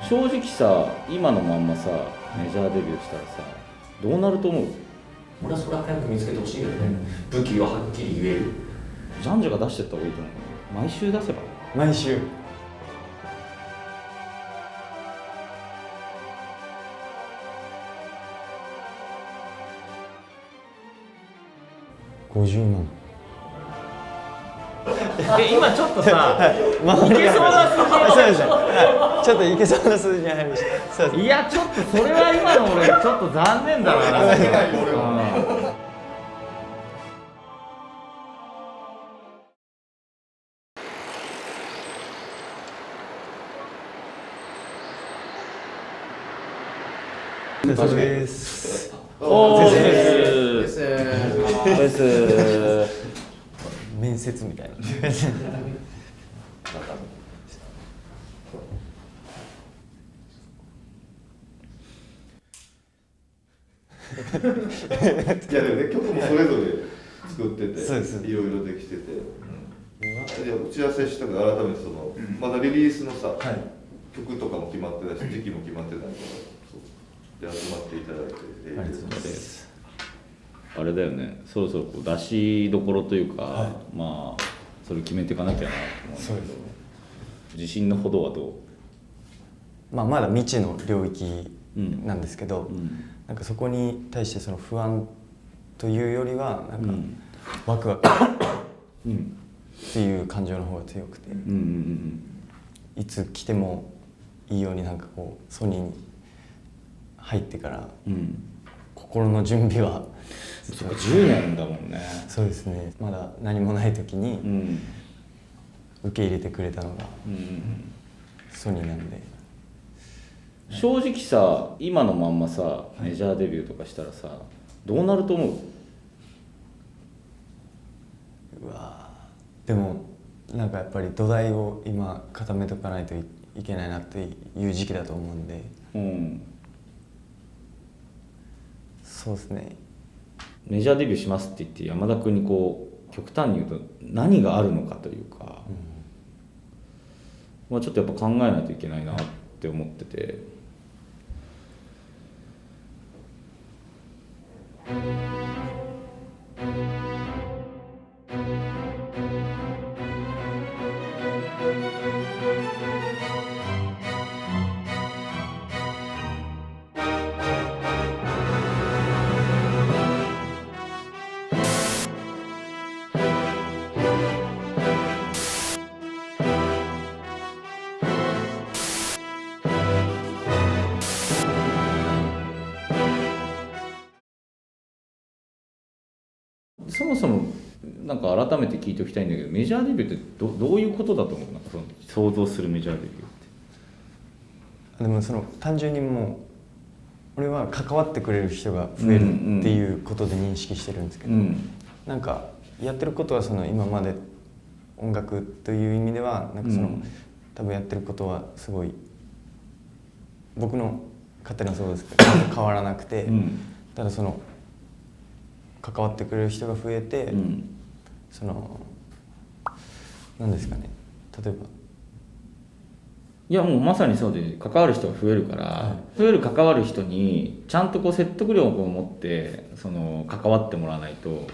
正直さ、今のまんまさメジャーデビューしたらさどうなると思う？俺はそれは早く見つけてほしいよね、武器をはっきり言える。ジャンジャが出してった方がいいと思う。毎週出せば。毎週50万。今ちょっとさ、まあ、いけそうな数字そうですね、はい、ちょっといけそうな数字に入りました。そうです。いやちょっとそれは今の俺ちょっと残念だな。なんかそうです。おーですです面接みたいな。いやでもね、曲もそれぞれ作ってて、そうです。いろいろできてて、じゃあ打ち合わせしたから改めてその、まだリリースのさ、曲とかも決まってないし、時期も決まってないから、そうで集まっていただいて、ありがとうございます。あれだよね、そろそろこう出しどころというか、まあそれ決めていかなきゃなと思うんだけど。そうですね。自信のほどはどう？まあまだ未知の領域なんですけど、なんかそこに対してその不安というよりはなんかワクワクっていう感情の方が強くて、いつ来てもいいようになんかこうソニーに入ってから心の準備は。そっか10年だもんね。そうですね。まだ何もない時に受け入れてくれたのがソニーなんで。正直さ、今のまんまさメジャーデビューとかしたらさどうなると思う？うわでもなんかやっぱり土台を今固めとかないといけないなっていう時期だと思うんで、そうですね。メジャーデビューしますって言って山田君にこう極端に言うと何があるのかというか、まあ、ちょっとやっぱ考えないといけないなって思ってて。そもそもなんか改めて聞いておきたいんだけど、メジャーデビューってどういうことだと思う？なんかその想像するメジャーデビューって。でもその単純にもう俺は関わってくれる人が増えるっていうことで認識してるんですけど、なんかやってることはその今まで音楽という意味ではなんかその多分やってることはすごい僕の勝手な想像ですけど変わらなくて、ただその関わってくれる人が増えて、その何ですかね、例えばいやもうまさにそうで関わる人が増えるから、増える関わる人にちゃんとこう説得力を持ってその関わってもらわないと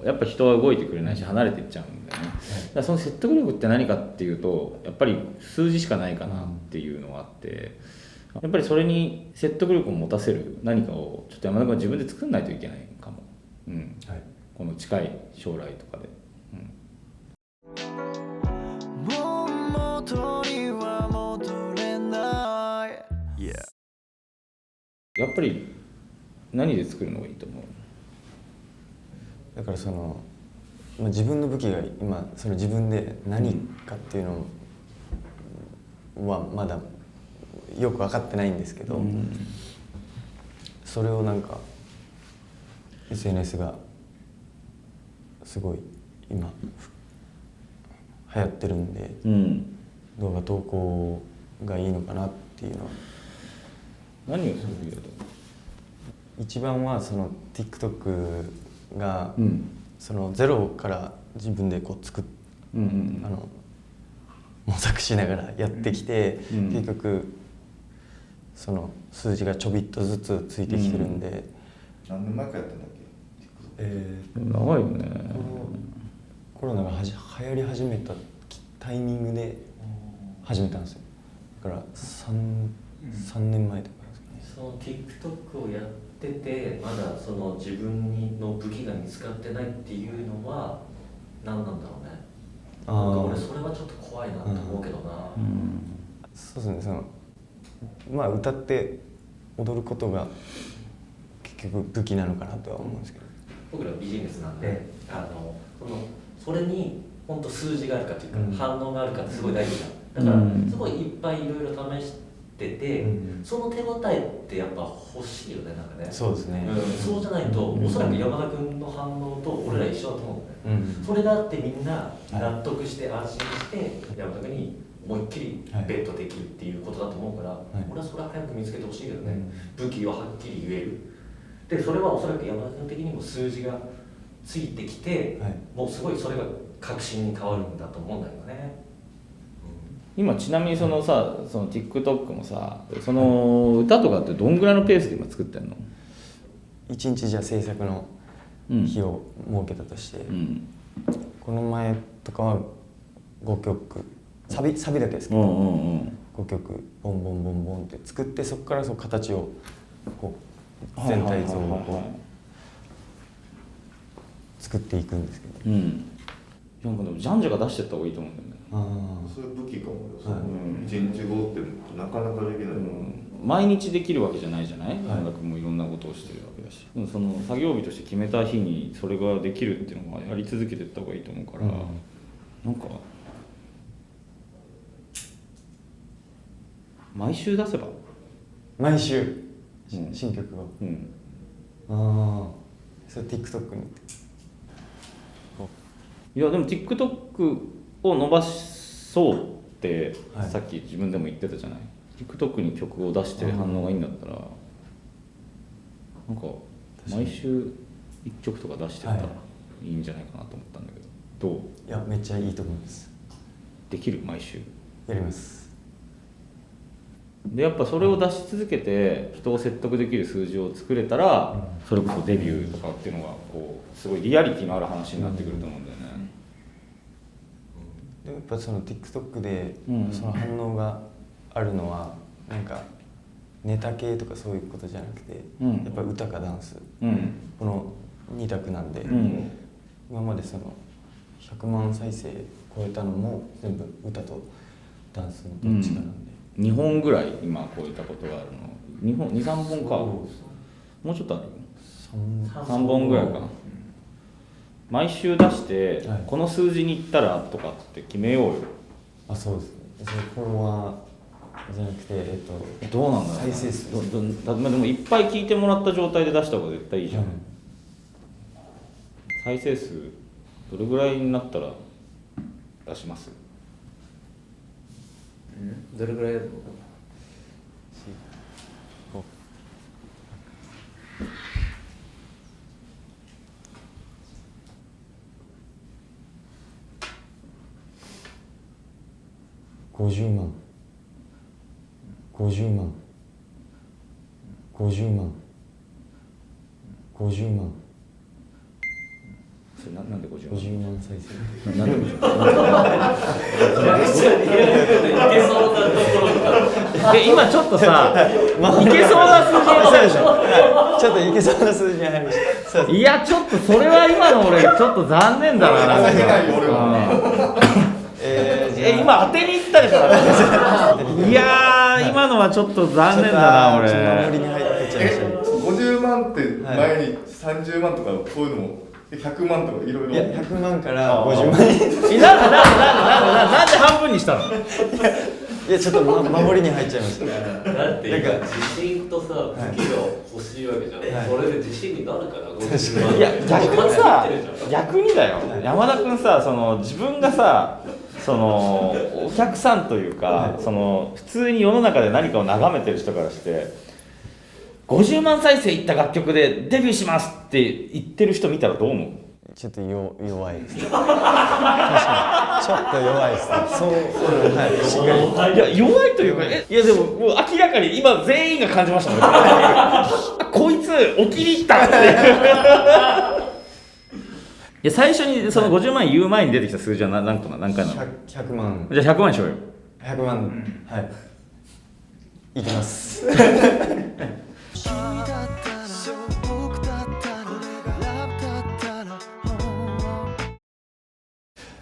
やっぱ人は動いてくれないし離れていっちゃうんだよね。だからその説得力って何かっていうとやっぱり数字しかないかなっていうのがあって、やっぱりそれに説得力を持たせる何かをちょっと山田君は自分で作んないといけないかも、この近い将来とかで。やっぱり何で作るのがいいと思う？だからその、自分の武器が今その自分で何かっていうのはまだよく分かってないんですけど、それをなんか SNS がすごい今流行ってるんで、動画投稿がいいのかなっていうのは。何をするべきだと思う？一番はその TikTok が、そのゼロから自分でこう模索しながらやってきて、結局その数字がちょびっとずつついてきてるんで、何年前からやってんだっけ？長いよね。コロナが流行り始めたタイミングで始めたんですよ。だから3年前とかですかね。その TikTok をやっててまだその自分の武器が見つかってないっていうのは何なんだろうね。なんか俺それはちょっと怖いなと思うけどな。そうですね、そのまあ歌って踊ることが結局武器なのかなとは思うんですけど、僕らビジネスなんで、それに本当数字があるかというか、反応があるかってすごい大事だ。だからすごいいっぱいいろいろ試してて、その手応えってやっぱ欲しいよね、なんかね。そうですね、そうじゃないと、おそらく山田君の反応と俺ら一緒だと思うんだよね。それがあってみんな納得して安心して山田君に思いっきりベットできるっていうことだと思うから、俺はそれは早く見つけてほしいけどね。武器をはっきり言える。でそれはおそらく山田君的にも数字がついてきて、もうすごいそれが確信に変わるんだと思うんだけどね。今ちなみにそのさ、その TikTok もさ、その歌とかってどんぐらいのペースで今作ってんの？1日じゃあ制作の日を設けたとして、この前とかは5曲サビだけですけど、5曲ボンボンボンボンって作って、そこからその形をこう全体像をこう作っていくんですけど、なんかでもジャンジャが出してった方がいいと思うんだよね。それ武器かもよ。1日後ってなかなかできない。毎日できるわけじゃないじゃない。山田君もいろんなことをしてるわけだし、その作業日として決めた日にそれができるっていうのはやり続けていった方がいいと思うから、なんか毎週出せば、毎週新曲を、それ TikTok にいやでも TikTok を伸ばそうってさっき自分でも言ってたじゃない。TikTok に曲を出して反応がいいんだったら、なんか毎週1曲とか出してったらいいんじゃないかなと思ったんだけど、どう？いやめっちゃいいと思います。できる？毎週やります。でやっぱそれを出し続けて人を説得できる数字を作れたら、それこそデビューとかっていうのがこうすごいリアリティのある話になってくると思うんだよね。でもやっぱその TikTok でその反応があるのはなんかネタ系とかそういうことじゃなくて、やっぱ歌かダンス、この2択なんで、今までその100万再生超えたのも全部歌とダンスのどっちかなんで、2本ぐらい今超えたことがあるの。2本2、3本か。もうちょっとある？3本ぐらいか。毎週出して、この数字にいったらとかって決めようよ。あ、そうですね。それフォロワーじゃなくてどうなんだろうな。再生数でもいっぱい聞いてもらった状態で出した方が絶対いいじゃん。再生数どれぐらいになったら出します？どれぐらいやるの？50万50万50万50万。それなんで50万？50万再生。なんで50万今ちょっとさ、いけそうな数字が入るでしょ。ちょっといけそうな数字に入りました。いやちょっとそれは今の俺ちょっと残念だな。なんか今当てにいったでしょ。いやー今のはちょっと残念だな俺。守りに入っちゃいましたね。50万って前に30万とかそういうのも100万とかいろいろ。いや100万から50万に。なんで半分にしたの？いやちょっと守りに入っちゃいました。だって今自信とさ武器が欲しいわけじゃん。それで自信になるから50万。いや逆にだよ。山田君さ、その自分がさ、そのお客さんというか、その普通に世の中で何かを眺めてる人からして50万再生いった楽曲でデビューしますって言ってる人見たらどう思う？ちょっと弱いですね。確かにちょっと弱いですね。そう、はい、しっかり。いや弱いというか、いやでももう明らかに今全員が感じましたもん。こいつ起きに行ったっていう。いや最初にその50万円言う前に出てきた数字は何回なの？100万。じゃあ100万にしようよ。100万、はい。いきます。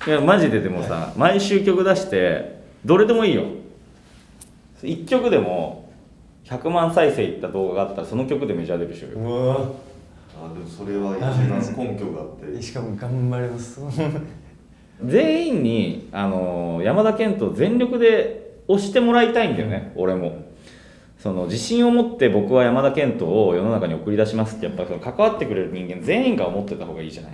いやマジででもさ、毎週曲出してどれでもいいよ。1曲でも100万再生いった動画があったらその曲でメジャーデビューしようよ。うわ。あでもそれは一番根拠があってしかも頑張ります。全員に山田健人を全力で推してもらいたいんだよね、俺も。その自信を持って僕は山田健人を世の中に送り出しますってやっぱその関わってくれる人間全員が思ってた方がいいじゃない、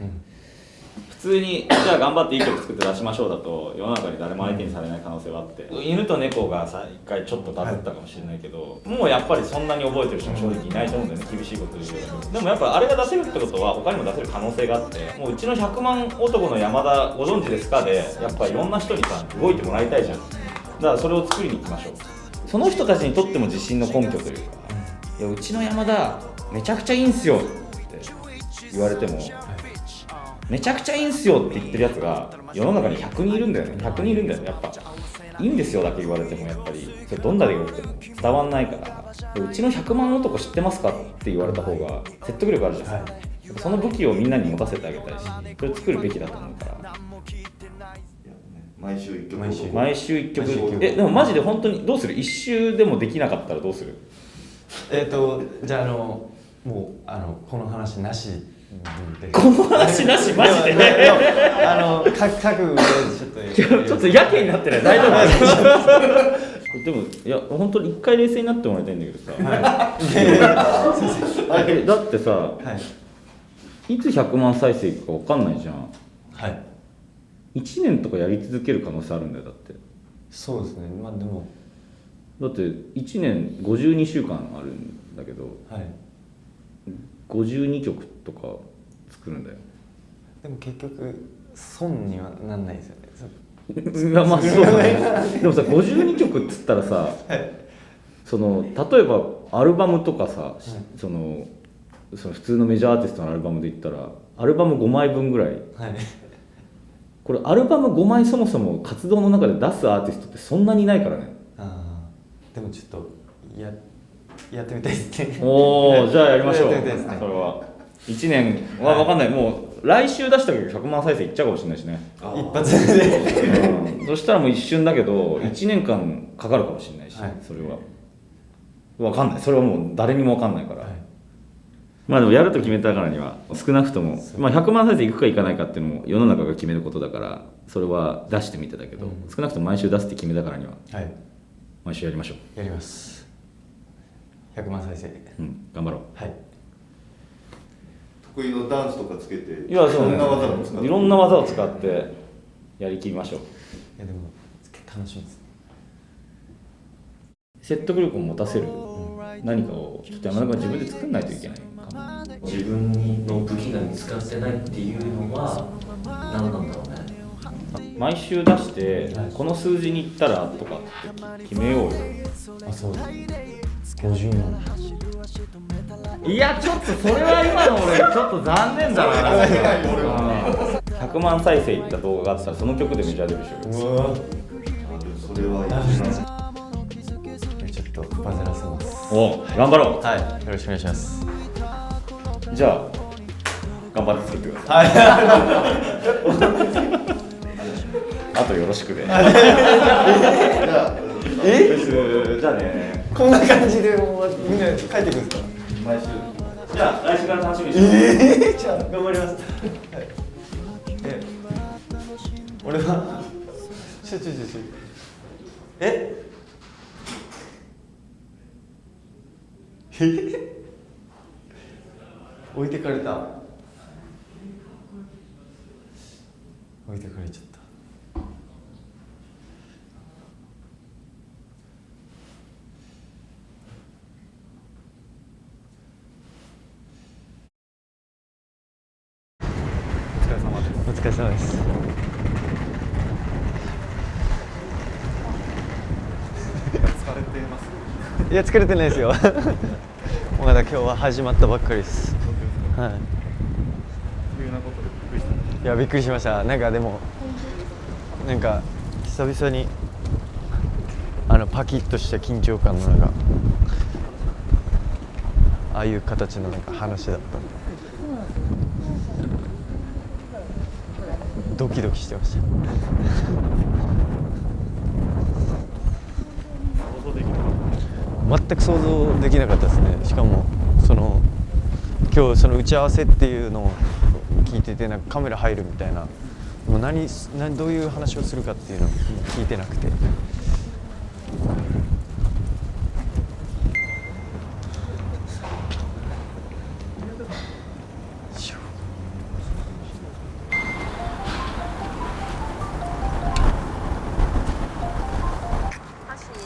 普通にじゃあ頑張っていい曲作って出しましょうだと世の中に誰も相手にされない可能性があって、犬と猫がさ一回ちょっとバズったかもしれないけど、もうやっぱりそんなに覚えてる人も正直いないと思うんだよね、厳しいこと言うけど。でもやっぱあれが出せるってことは他にも出せる可能性があって、もううちの100万男の山田ご存知ですかでやっぱいろんな人にさ動いてもらいたいじゃん。だからそれを作りに行きましょう。その人たちにとっても自信の根拠というか、いやうちの山田めちゃくちゃいいんすよって言われても、めちゃくちゃいいんすよって言ってるやつが世の中に100人いるんだよね。100人いるんだよね。やっぱいいんですよだけ言われてもやっぱりそれどんなでよくても伝わんないから、うちの100万男知ってますかって言われた方が説得力あるじゃん、その武器をみんなに持たせてあげたいし、それ作るべきだと思うから。毎週1曲毎週1曲。でもマジで本当にどうする？1週でもできなかったらどうする？じゃあもうこの話なしで。この話なしマジで。覚悟でちょっとやけになってない？大丈夫？でもいや本当に一回冷静になってもらいたいんだけどさ。だってさ、いつ100万再生いくか分かんないじゃん。はい。1年とかやり続ける可能性あるんだよだって。そうですね。まあでもだって1年52週間あるんだけど、はい、52曲とか作るんだよ。でも結局損にはなんないですよね。いやまあそうだね。でもさ52曲っつったらさ、その例えばアルバムとかさ、その普通のメジャーアーティストのアルバムで言ったらアルバム5枚分ぐらい、これアルバム5枚そもそも活動の中で出すアーティストってそんなにいないからね。でもちょっとやってみたいですね。おお、じゃあやりましょう。やってみたいですね。それは1年は分かんない。もう来週出したけど100万再生いっちゃうかもしれないしね。一発で。そしたらもう一瞬だけど1年間かかるかもしれないし、それは分かんない。それはもう誰にも分かんないから。まあでもやると決めたからには少なくとも、まあ、100万再生いくかいかないかっていうのも世の中が決めることだから、それは出してみてだけど、少なくとも毎週出すって決めたからには、毎週やりましょう。やります。100万再生。頑張ろう。はい。得意のダンスとかつけて、いやそう、いろんな技を使って、いろんな技を使ってやりきりましょう。いやでも楽しみです。説得力を持たせる何かをちょっと山田君は自分で作んないといけないかも。自分の武器が見つかってないっていうのは何なんだろうね。毎週出してこの数字にいったらとかって決めようよ。あ、そうです。50万。いやちょっとそれは今の俺ちょっと残念だな。100万再生いった動画があったらその曲でメジャーデビューしようよ。それはいいな。ちょっとバズらせます。お、頑張ろう。はい、よろしくお願いします。じゃあ頑張って作ってください。あとよろしくで。じゃあね。こんな感じでもうみんな帰ってくるんですか？毎週。じゃあ来週から楽しみにしてます。じゃあ頑張ります。俺はちょ置いてかれた。置いてかれちゃった。お疲れれ様です。疲れてます？いや疲れてないですよまだ今日は始まったばっかりです。はい。急なことでびっくりした。いやびっくりしました。なんかでもなんか久々にパキッとした緊張感のなんかああいう形のなんか話だったんでドキドキしてました全く想像できなかったですね。しかも今日その打ち合わせっていうのを聞いててなんかカメラ入るみたいなもうどういう話をするかっていうのを聞いてなくて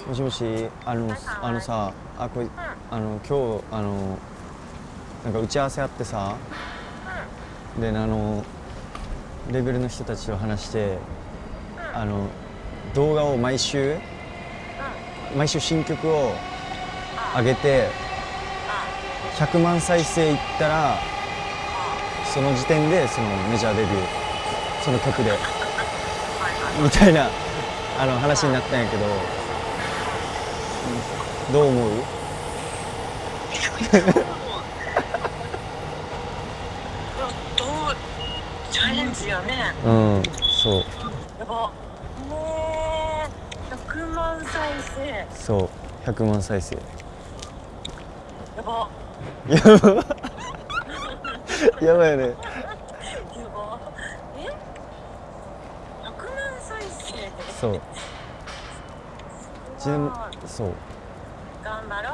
もしもし、さ、これ、今日、なんか打ち合わせあってさ、で、レベルの人たちと話して、動画を毎週新曲を上げて、100万再生いったら、その時点で、メジャーデビュー、その曲で、みたいな、話になったんやけど、どう思う？チャレンジよね。うん、そう。やば。100万再生。そう、100万再生。やば。やば。やばいよね。やば。100万再生。そう。ちなみに、そう。頑張ろ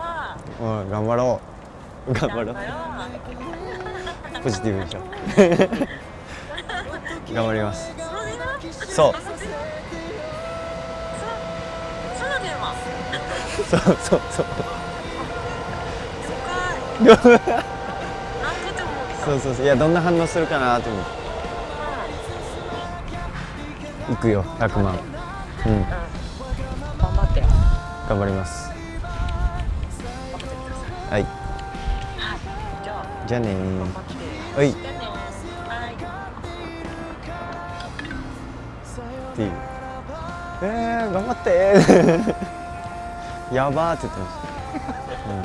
う。頑張ろう。頑張ろう。ポジティブでしょ。頑張ります。そう。そう。そう。いやどんな反応するかなと思って。行くよ100万。うん。頑張ってよ。頑張ります。はい。じゃあねー。はい。っていう。頑張ってーやばーって言ってまし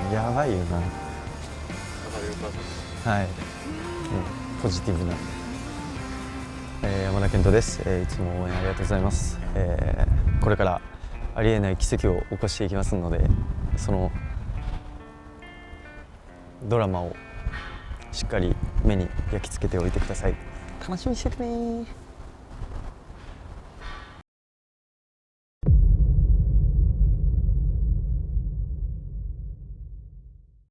た、やばいよな。はい、ポジティブな、山田健人です、いつも応援ありがとうございます、これからありえない奇跡を起こしていきますのでそのドラマをしっかり目に焼き付けておいてください。楽しみにしててねー。